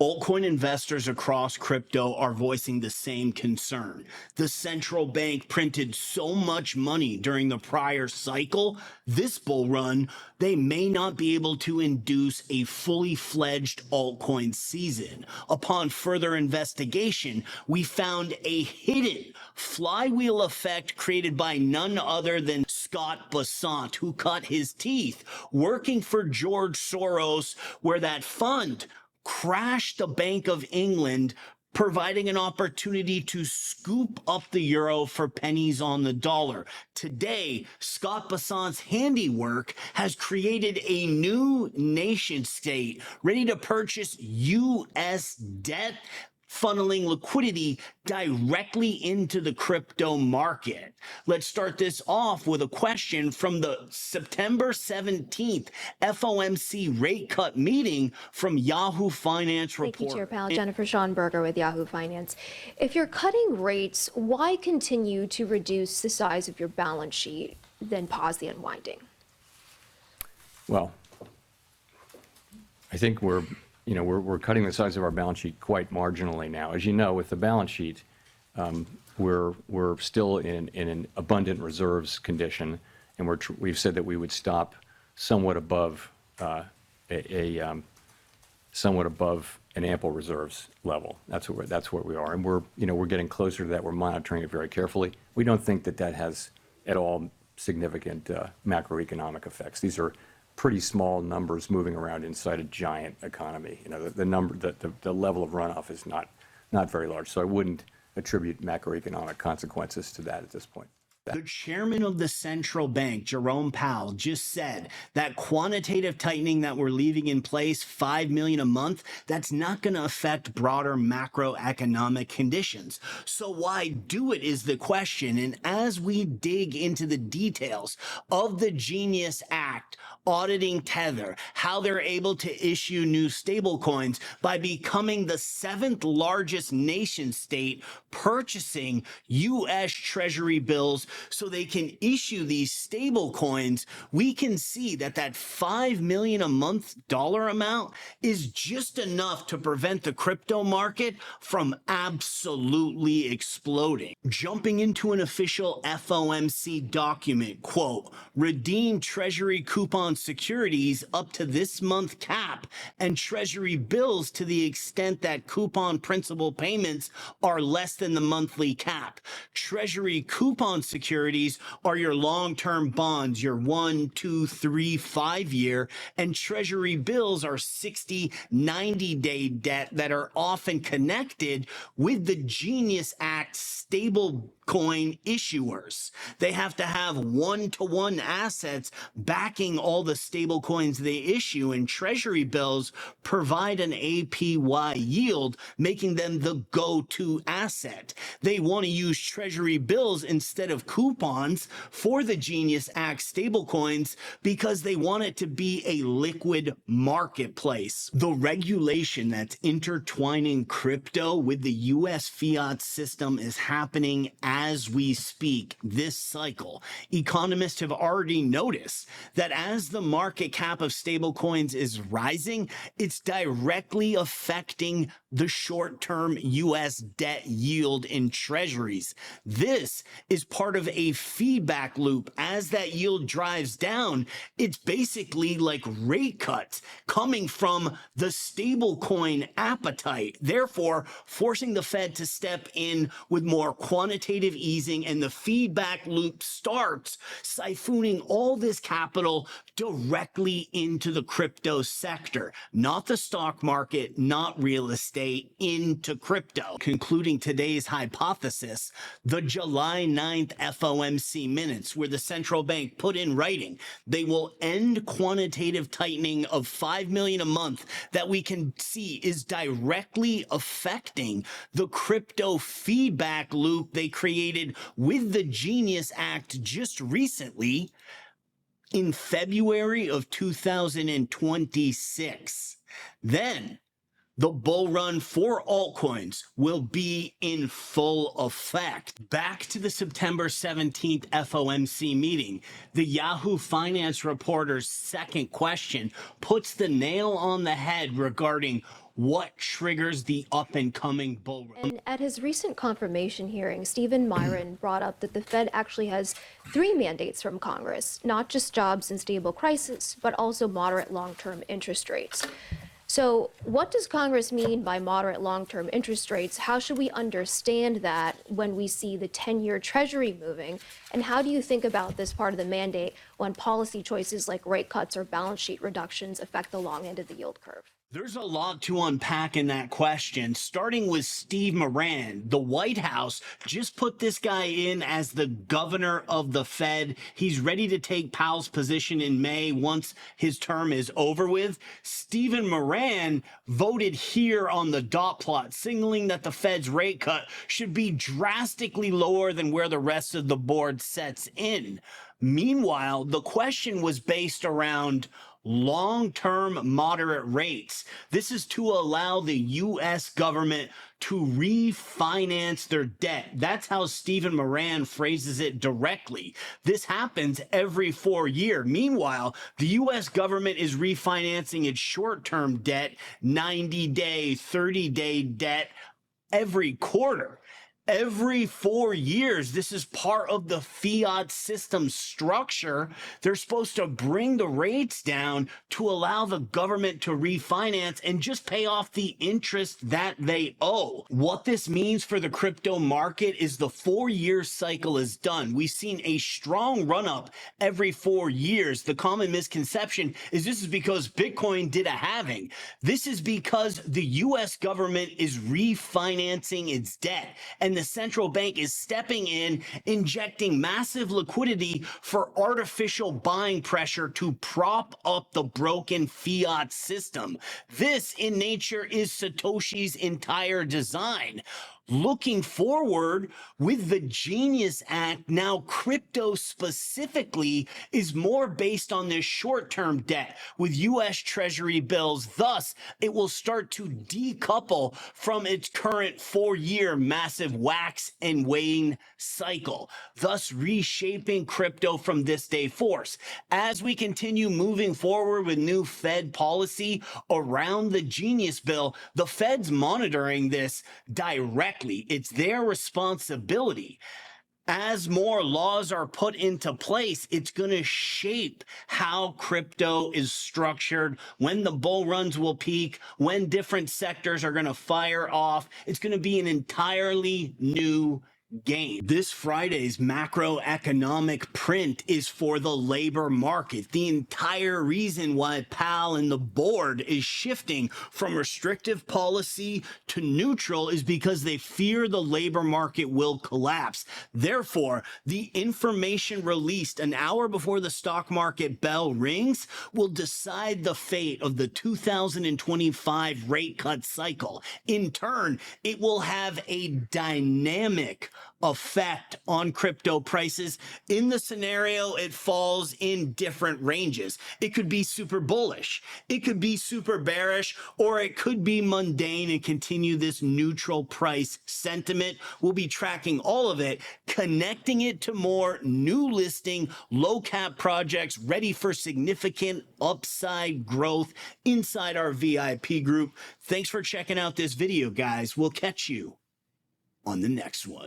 Altcoin investors across crypto are voicing the same concern. The central bank printed so much money during the prior cycle, this bull run, they may not be able to induce a fully fledged altcoin season. Upon further investigation, we found a hidden flywheel effect created by none other than Scott Bessant, who cut his teeth working for George Soros, where that fund crashed the Bank of England, providing an opportunity to scoop up the euro for pennies on the dollar. Today, Scott Bessant's handiwork has created a new nation state ready to purchase U.S. debt, funneling liquidity directly into the crypto market. Let's start this off with a question from the September 17th FOMC rate cut meeting from Yahoo Finance Report. Thank you, Chair Powell. Jennifer Schonberger with Yahoo Finance. If you're cutting rates, why continue to reduce the size of your balance sheet, then pause the unwinding? Well, I think we're cutting the size of our balance sheet quite marginally now. As you know, with the balance sheet, we're still in an abundant reserves condition, and we've said that we would stop somewhat above somewhat above an ample reserves level. That's where we are, and we're getting closer to that. We're monitoring it very carefully. We don't think that has at all significant macroeconomic effects. These are pretty small numbers moving around inside a giant economy. The level of runoff is not very large, so I wouldn't attribute macroeconomic consequences to that at this point. The chairman of the central bank, Jerome Powell, just said that quantitative tightening that we're leaving in place, $5 million a month, that's not going to affect broader macroeconomic conditions. So why do it is the question. And as we dig into the details of the Genius Act, auditing Tether, how they're able to issue new stablecoins by becoming the 7th largest nation state purchasing U.S. Treasury bills so they can issue these stable coins, we can see that $5 million a month dollar amount is just enough to prevent the crypto market from absolutely exploding. Jumping into an official FOMC document, quote, redeem Treasury coupon securities up to this month cap and Treasury bills to the extent that coupon principal payments are less than the monthly cap. Treasury coupon securities are your long-term bonds, your 1, 2, 3, 5-year, and Treasury bills are 60, 90-day debt that are often connected with the Genius Act stable coin issuers. They have to have one-to-one assets backing all the stable coins they issue, and Treasury bills provide an APY yield, making them the go-to asset. They want to use Treasury bills instead of coupons for the Genius Act stablecoins because they want it to be a liquid marketplace. The regulation that's intertwining crypto with the U.S. fiat system is happening as we speak this cycle. Economists have already noticed that as the market cap of stablecoins is rising, it's directly affecting the short-term U.S. debt yield in treasuries. This is part of a feedback loop. As that yield drives down, it's basically like rate cuts coming from the stablecoin appetite, therefore forcing the Fed to step in with more quantitative easing, and the feedback loop starts siphoning all this capital directly into the crypto sector, not the stock market, not real estate, into crypto. Concluding today's hypothesis, the July 9th FOMC minutes, where the central bank put in writing they will end quantitative tightening of $5 million a month, that we can see is directly affecting the crypto feedback loop they created with the Genius Act just recently in February of 2026. Then the bull run for altcoins will be in full effect. Back to the September 17th FOMC meeting, the Yahoo Finance reporter's second question puts the nail on the head regarding what triggers the up and coming bull run. And at his recent confirmation hearing, Stephen Myron brought up that the Fed actually has 3 mandates from Congress, not just jobs and stable prices, but also moderate long-term interest rates. So what does Congress mean by moderate long-term interest rates? How should we understand that when we see the 10-year Treasury moving? And how do you think about this part of the mandate when policy choices like rate cuts or balance sheet reductions affect the long end of the yield curve? There's a lot to unpack in that question, starting with Steve Moran. The White House just put this guy in as the governor of the Fed. He's ready to take Powell's position in May once his term is over with. Stephen Moran voted here on the dot plot, signaling that the Fed's rate cut should be drastically lower than where the rest of the board sets in. Meanwhile, the question was based around long-term moderate rates. This is to allow the U.S. government to refinance their debt. That's how Stephen Moran phrases it directly. This happens every 4 years. Meanwhile, the U.S. government is refinancing its short-term debt, 90-day, 30-day debt every quarter. Every 4 years, this is part of the fiat system structure. They're supposed to bring the rates down to allow the government to refinance and just pay off the interest that they owe. What this means for the crypto market is the 4-year cycle is done. We've seen a strong run up every 4 years. The common misconception is this is because Bitcoin did a halving. This is because the U.S. government is refinancing its debt, and the central bank is stepping in, injecting massive liquidity for artificial buying pressure to prop up the broken fiat system. This in nature is Satoshi's entire design. Looking forward, with the Genius Act, now crypto specifically is more based on this short-term debt with U.S. Treasury bills. Thus, it will start to decouple from its current 4-year massive wax and wane cycle, thus reshaping crypto from this day forth. As we continue moving forward with new Fed policy around the Genius bill, the Fed's monitoring this directly. It's their responsibility. As more laws are put into place, it's going to shape how crypto is structured, when the bull runs will peak, when different sectors are going to fire off. It's going to be an entirely new game. This Friday's macroeconomic print is for the labor market. The entire reason why Powell and the board is shifting from restrictive policy to neutral is because they fear the labor market will collapse. Therefore, the information released an hour before the stock market bell rings will decide the fate of the 2025 rate cut cycle. In turn, it will have a dynamic effect on crypto prices. In the scenario, it falls in different ranges. It could be super bullish, it could be super bearish, or it could be mundane and continue this neutral price sentiment. We'll be tracking all of it, connecting it to more new listing, low cap projects ready for significant upside growth inside our VIP group. Thanks for checking out this video, guys. We'll catch you on the next one.